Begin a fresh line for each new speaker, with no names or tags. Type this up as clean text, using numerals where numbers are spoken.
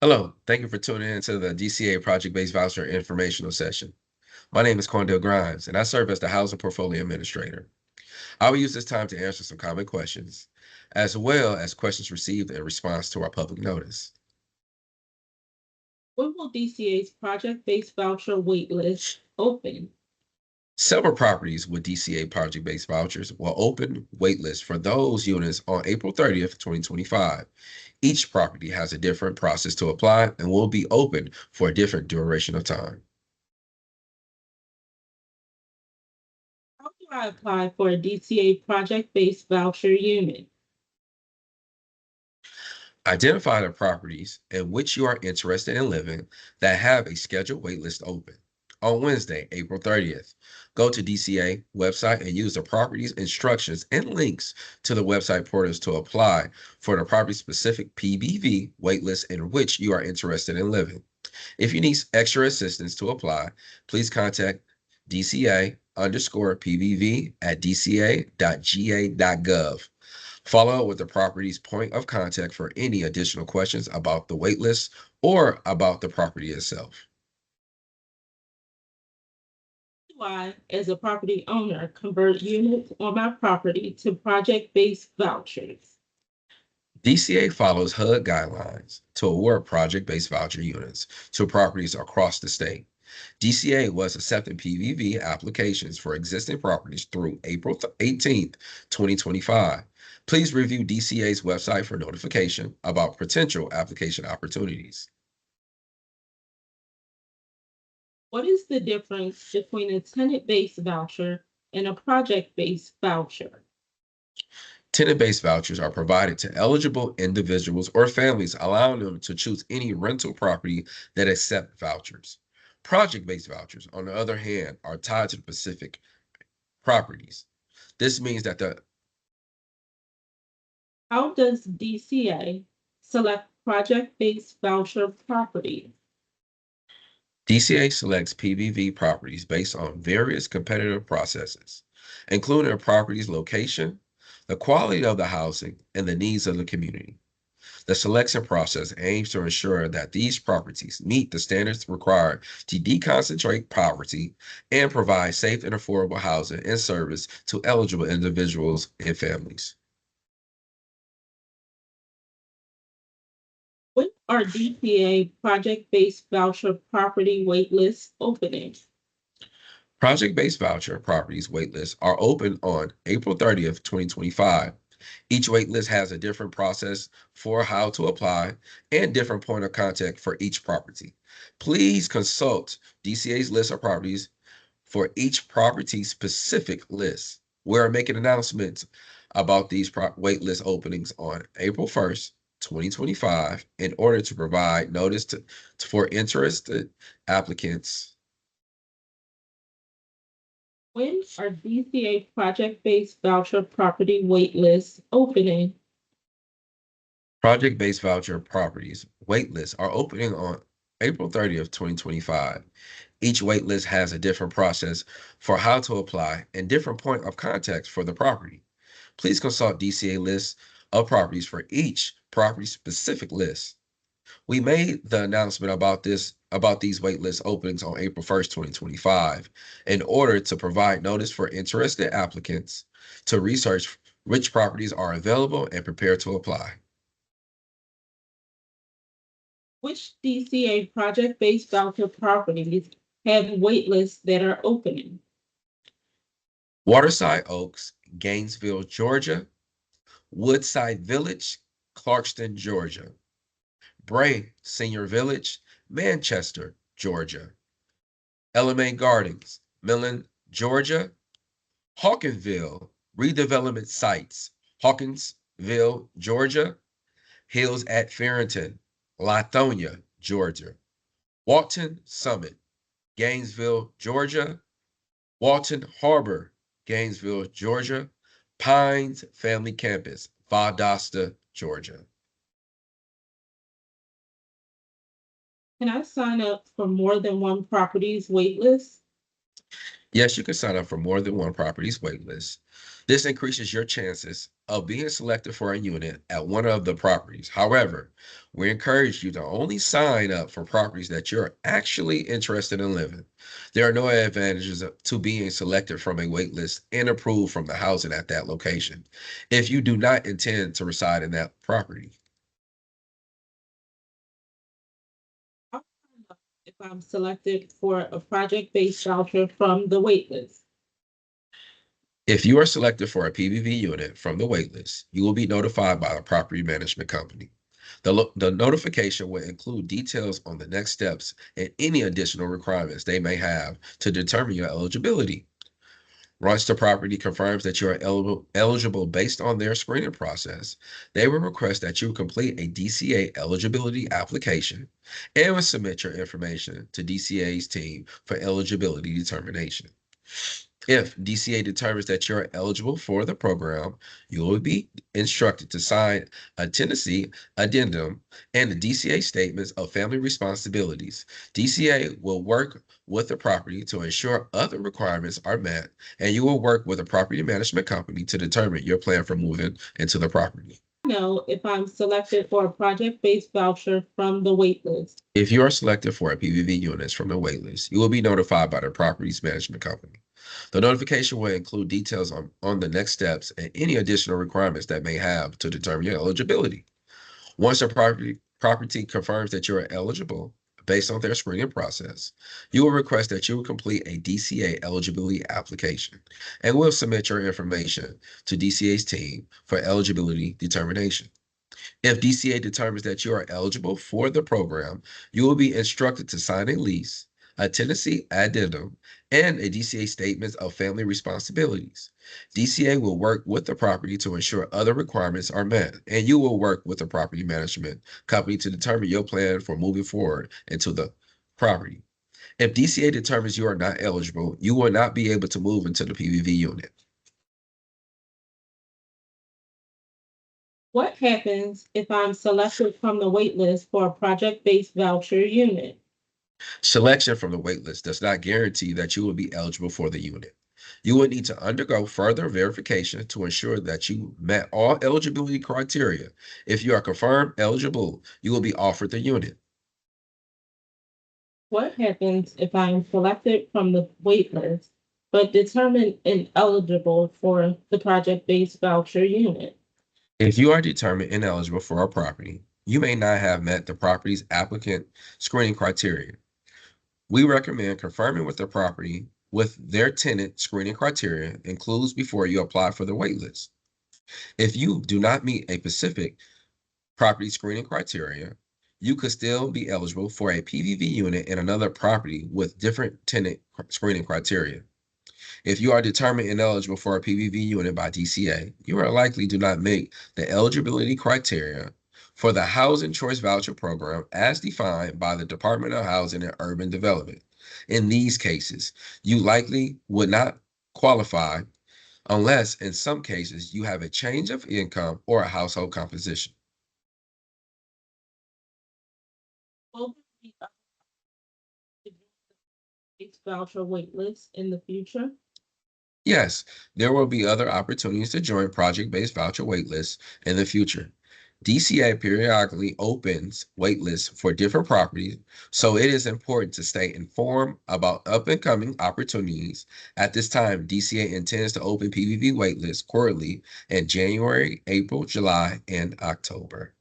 Hello, thank you for tuning in to the DCA Project-Based Voucher Informational Session. My name is Quandale Grimes, and I serve as the Housing Portfolio Administrator. I will use this time to answer some common questions, as well as questions received in response to our public notice.
When will DCA's project-based voucher waitlist open?
Several properties with DCA Project-Based Vouchers will open waitlist for those units on April 30th, 2025. Each property has a different process to apply and will be open for a different duration of time.
How do I apply for a DCA project-based voucher unit?
Identify the properties in which you are interested in living that have a scheduled waitlist open. On Wednesday, April 30th, go to DCA website and use the property's instructions and links to the website portals to apply for the property-specific PBV waitlist in which you are interested in living. If you need extra assistance to apply, please contact DCA_PBV at dca.ga.gov. Follow up with the property's point of contact for any additional questions about the waitlist or about the property itself.
How do I, as a property owner, convert units on my property to project-based vouchers?
DCA follows HUD guidelines to award project-based voucher units to properties across the state. DCA was accepting PBV applications for existing properties through April 18th, 2025. Please review DCA's website for notification about potential application opportunities.
What is the difference between a tenant-based voucher and a project-based voucher?
Tenant-based vouchers are provided to eligible individuals or families, allowing them to choose any rental property that accept vouchers. Project-based vouchers, on the other hand, are tied to specific properties. This means that the
How does DCA select project-based voucher properties?
DCA selects PBV properties based on various competitive processes, including a property's location, the quality of the housing, and the needs of the community. The selection process aims to ensure that these properties meet the standards required to deconcentrate poverty and provide safe and affordable housing and service to eligible individuals and families.
When are DPA project-based voucher property waitlists opening?
Project-based voucher properties waitlists are open on April 30th, 2025. Each waitlist has a different process for how to apply and different point of contact for each property. Please consult DCA's list of properties for each property specific list. We're making announcements about these waitlist openings on April 1st, 2025, in order to provide notice for interested applicants.
When are DCA project-based voucher property waitlists opening?
Project-based voucher properties waitlists are opening on April 30th, 2025. Each waitlist has a different process for how to apply and different point of contact for the property. Please consult DCA lists of properties for each property-specific list. We made the announcement about these waitlist openings on April 1st, 2025, in order to provide notice for interested applicants to research which properties are available and prepare to apply.
Which DCA project-based voucher properties have waitlists that are opening?
Waterside Oaks, Gainesville, Georgia; Woodside Village, Clarkston, Georgia; Bray Senior Village, Manchester, Georgia; LMA Gardens, Millen, Georgia; Hawkinsville Redevelopment Sites, Hawkinsville, Georgia; Hills at Farrington, Lithonia, Georgia; Walton Summit, Gainesville, Georgia; Walton Harbor, Gainesville, Georgia; Pines Family Campus, Valdosta, Georgia.
Can I sign up for more than one property's waitlist?
Yes, you can sign up for more than one property's waitlist. This increases your chances of being selected for a unit at one of the properties. However, we encourage you to only sign up for properties that you're actually interested in living. There are no advantages to being selected from a wait list and approved from the housing at that location if you do not intend to reside in that property.
How do I know if I'm selected for a project-based voucher from the waitlist?
If you are selected for a PBV unit from the waitlist, you will be notified by the property management company. The notification will include details on the next steps and any additional requirements they may have to determine your eligibility. Once the property confirms that you are eligible based on their screening process, they will request that you complete a DCA eligibility application and will submit your information to DCA's team for eligibility determination. If DCA determines that you're eligible for the program, you will be instructed to sign a tenancy addendum and the DCA statements of family responsibilities. DCA will work with the property to ensure other requirements are met, and you will work with a property management company to determine your plan for moving into the property.
Know if I'm selected for a project-based voucher from the waitlist.
If you are selected for a PBV unit from the waitlist, you will be notified by the property's management company. The notification will include details on the next steps and any additional requirements that may have to determine your eligibility. Once the property confirms that you are eligible based on their screening process, you will request that you will complete a DCA eligibility application and will submit your information to DCA's team for eligibility determination. If DCA determines that you are eligible for the program, you will be instructed to sign a lease, a tenancy addendum, and a DCA statement of family responsibilities. DCA will work with the property to ensure other requirements are met, and you will work with the property management company to determine your plan for moving forward into the property. If DCA determines you are not eligible, you will not be able to move into the PBV unit.
What happens if I'm selected from the waitlist for a project-based voucher unit?
Selection from the waitlist does not guarantee that you will be eligible for the unit. You will need to undergo further verification to ensure that you met all eligibility criteria. If you are confirmed eligible, you will be offered the unit.
What happens if I am selected from the waitlist but determined ineligible for the project-based voucher unit?
If you are determined ineligible for a property, you may not have met the property's applicant screening criteria. We recommend confirming with the property with their tenant screening criteria includes before you apply for the waitlist. If you do not meet a specific property screening criteria, you could still be eligible for a PVV unit in another property with different tenant screening criteria. If you are determined ineligible for a PVV unit by DCA, you are likely do not meet the eligibility criteria for the Housing Choice Voucher Program as defined by the Department of Housing and Urban Development. In these cases, you likely would not qualify unless, in some cases, you have a change of income or a household composition.
Will there be a voucher waitlist in the future?
Yes, there will be other opportunities to join project-based voucher waitlists in the future. DCA periodically opens waitlists for different properties, so it is important to stay informed about up-and-coming opportunities. At this time, DCA intends to open PBV waitlists quarterly in January, April, July, and October.